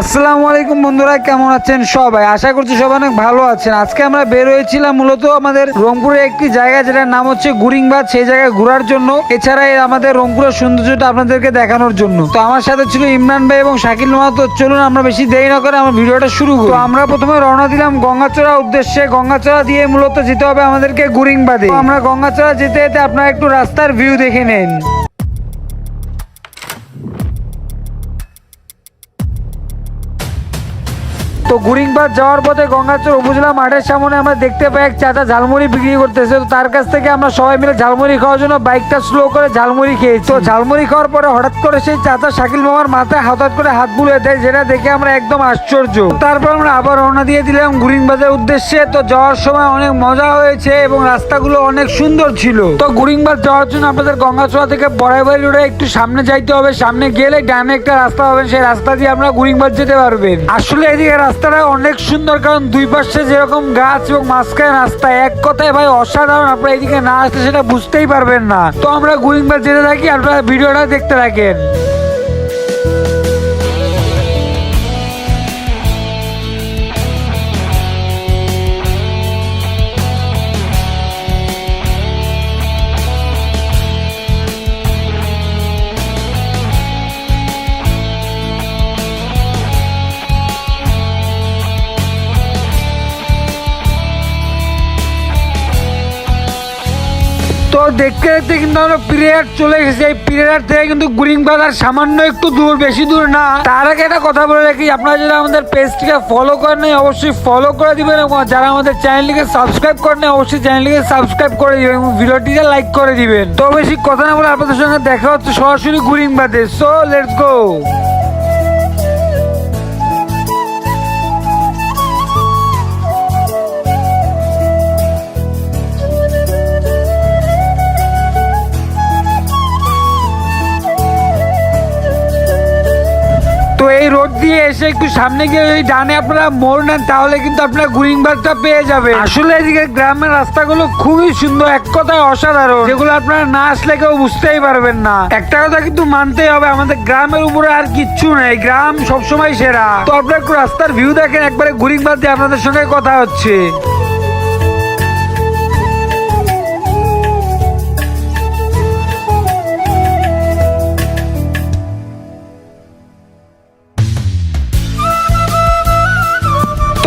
আসসালামু আলাইকুম বন্ধুরা, কেমন আছেন সবাই? আশা করছি সবাই অনেক ভালো আছেন। আজকে আমরা বের হয়েছিলাম মূলত আমাদের রংপুরে একটি জায়গা যেটার নাম হচ্ছে গুরিংবাদ, সেই জায়গায় ঘোরার জন্য, এছাড়া আমাদের রংপুরের সৌন্দর্যটা আপনাদেরকে দেখানোর জন্য। তো আমার সাথে ছিল ইমরান ভাই এবং শাকিল মামা। তো চলুন আমরা বেশি দেরি না করে আমার ভিডিওটা শুরু করি। তো আমরা প্রথমে রওনা দিলাম গঙ্গাচড়া উদ্দেশ্যে। গঙ্গাচড়া দিয়ে মূলত যেতে হবে আমাদেরকে গুরিংবাদে। আমরা গঙ্গাচড়া যেতে যেতে আপনারা একটু রাস্তার ভিউ দেখে নেন। তো গুরিংবাদ যাওয়ার পথে গঙ্গাচর উপজেলা মাঠের সামনে আমরা দেখতে পাই এক চাচা ঝালমুড়ি বিক্রি করতেছে। তো তার কাছ থেকে আমরা সবাই মিলে ঝালমুড়ি খাওয়ার জন্য বাইকটা স্লো করে ঝালমুড়ি খেয়েছি। তো ঝালমুড়ি খাওয়ার পরে হঠাৎ করে সেই চাচা শাকিল মামার মাথায় হঠাৎ করে হাত বুলিয়ে দেয়, যেটা দেখে আমরা একদম আশ্চর্য। তারপর আমরা আবার রওনা দিয়ে দিলাম গুরিংবাদের উদ্দেশ্যে। তো যাওয়ার সময় অনেক মজা হয়েছে এবং রাস্তাগুলো অনেক সুন্দর ছিল। তো গুরিংবাদ যাওয়ার জন্য আপনাদের গঙ্গাচড়া থেকে বড়াইবাড়ি রোডে একটু সামনে যাইতে হবে। সামনে গেলে ডানে একটা রাস্তা হবে, সেই রাস্তা দিয়ে আমরা গুরিংবাদ যেতে পারবেন। আসলে এদিকে রাস্তাটা অনেক সুন্দর, কারণ দুই পাশে যেরকম গাছ এবং মাঝখানে রাস্তা, এক কথায় ভাই অসাধারণ। আপনারা এদিকে না আসলে সেটা বুঝতেই পারবেন না। তো আমরা গুরিংবাদ যেতে থাকি, আপনারা ভিডিওটা দেখতে থাকেন। তো দেখতে দেখতে কিন্তু আমরা পিরিয়াড চলে গেছি। এই পিরিয়াড থেকে কিন্তু গুরিংবাদ আর সামান্য একটু দূর, বেশি দূর না। তার আগে একটা কথা বলে রাখি, আপনারা যারা আমাদের পেজটিকে ফলো করেন নাই অবশ্যই ফলো করে দিবেন, এবং যারা আমাদের চ্যানেলটিকে সাবস্ক্রাইব করেন নাই অবশ্যই চ্যানেলটিকে সাবস্ক্রাইব করে দিবেন এবং ভিডিওটিকে লাইক করে দিবেন। তো বেশি কথা না বলে আপনাদের সঙ্গে দেখা হচ্ছে সরাসরি গুরিংবাদে। So let's go. তো এই রোড দিয়ে এসে একটু সামনে গিয়ে ওই ডানে আপনারা মোড় নেন, তাহলে কিন্তু আপনারা গুরিংবাদটা পেয়ে যাবে। আসলে এদিকে গ্রামের রাস্তাগুলো খুবই সুন্দর, এক কথায় অসাধারণ, যেগুলো আপনারা না আসলে কেউ বুঝতেই পারবেন না। একটা কথা কিন্তু মানতেই হবে, আমাদের গ্রামের উপরে আর কিচ্ছু নেই, গ্রাম সবসময় সেরা। তো আপনারা একটু রাস্তার ভিউ দেখেন, একবারে গুরিংবাদ দিয়ে আপনাদের সঙ্গে কথা হচ্ছে।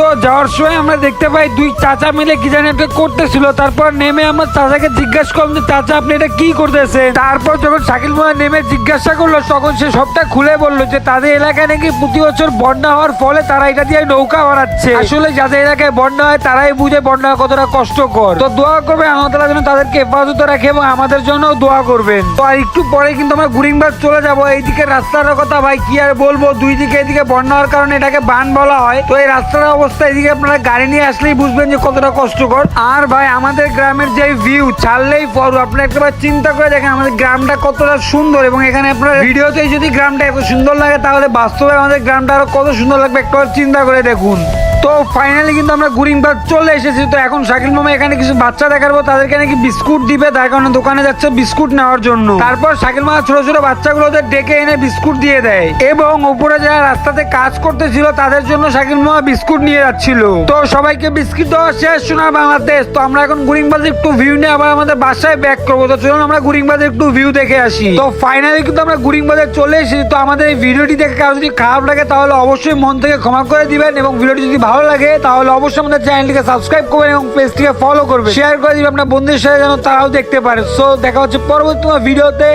তো যাওয়ার সময় আমরা দেখতে পাই দুই চাচা মিলে কি জানি একটা করতেছিল। তারপর নেমে আমরা চাচাকে জিজ্ঞাসা করলাম যে চাচা আপনি এটা কি করতেছে। তারপর যখন শাকিল মোয়া নেমে জিজ্ঞাসা করলো, তখন সে সবটা খুলে বললো যে তাদের এলাকায় নাকি প্রতি বছর বন্যা হওয়ার ফলে তারা এটা দিয়ে নৌকা বানাচ্ছে। আসলে যাদের এলাকায় বন্যা হয় তারাই বুঝে বন্যা কতটা কষ্টকর। তো দোয়া করবে আল্লাহ তাআলা যেন তাদেরকে হেফাজতে রাখে এবং আমাদের জন্য দোয়া করবেন। তো আর একটু পরে কিন্তু আমরা গুরিংবাদ চলে যাবো। এইদিকে রাস্তার কথা ভাই কি আর বলবো, দুই দিকে এদিকে বন্যা হওয়ার কারণে এটাকে বান বলা হয়। তো এই রাস্তার অবস্থা এদিকে আপনারা গাড়ি নিয়ে আসলেই বুঝবেন যে কতটা কষ্টকর। আর ভাই আমাদের গ্রামের যে ভিউ ছাড়লেই পর, আপনি একবার চিন্তা করে দেখেন আমাদের গ্রামটা কতটা সুন্দর। এবং এখানে আপনার ভিডিওতে যদি গ্রামটা এত সুন্দর লাগে, তাহলে বাস্তবে আমাদের গ্রামটা আরো কত সুন্দর লাগবে একবার চিন্তা করে দেখুন। তো ফাইনালি কিন্তু আমরা গুরিংবাদ চলে এসেছি। তো এখন শাকিল মামা এখানে কিছু বাচ্চা দেখাবো, তাদেরকে নাকি বিস্কুট দিবে, তার কারণে দোকানে যাচ্ছে বিস্কুট নেওয়ার জন্য। তারপর শাকিল মামা ছোট ছোট বাচ্চাগুলোদের ডেকে এনে বিস্কুট দিয়ে দেয়, এবং উপরে যারা রাস্তাতে কাজ করতেছিল তাদের জন্য শাকিল মামা বিস্কুট নিয়ে যাচ্ছিল। তো সবাইকে বিস্কুট দেওয়া শেষ। সোনার বাংলাদেশ। তো আমরা এখন গুরিংবাদে একটু ভিউ নিয়ে আবার আমাদের বাসায় ব্যাক করবো। তো চলুন আমরা গুরিংবাদে একটু ভিউ দেখে আসি। তো ফাইনালি কিন্তু আমরা গুরিংবাদে চলে এসেছি। তো আমাদের এই ভিডিওটি দেখে কারো যদি খারাপ লাগে তাহলে অবশ্যই মন থেকে ক্ষমা করে দিবেন, এবং ভিডিওটি যদি ভালো লাগে তাহলে অবশ্যই আমাদের চ্যানেলটিকে সাবস্ক্রাইব করবেন এবং পেজটিকে ফলো করবেন, শেয়ার করে দিবেন আপনার বন্ধুদের সাথে যেন তারাও দেখতে পারে। সো দেখা হচ্ছে পরবর্তী ভিডিওতে,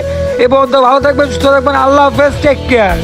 এবং তো ভালো থাকবেন, সুস্থ থাকবেন। আল্লাহ হাফেজ, টেক কেয়ার।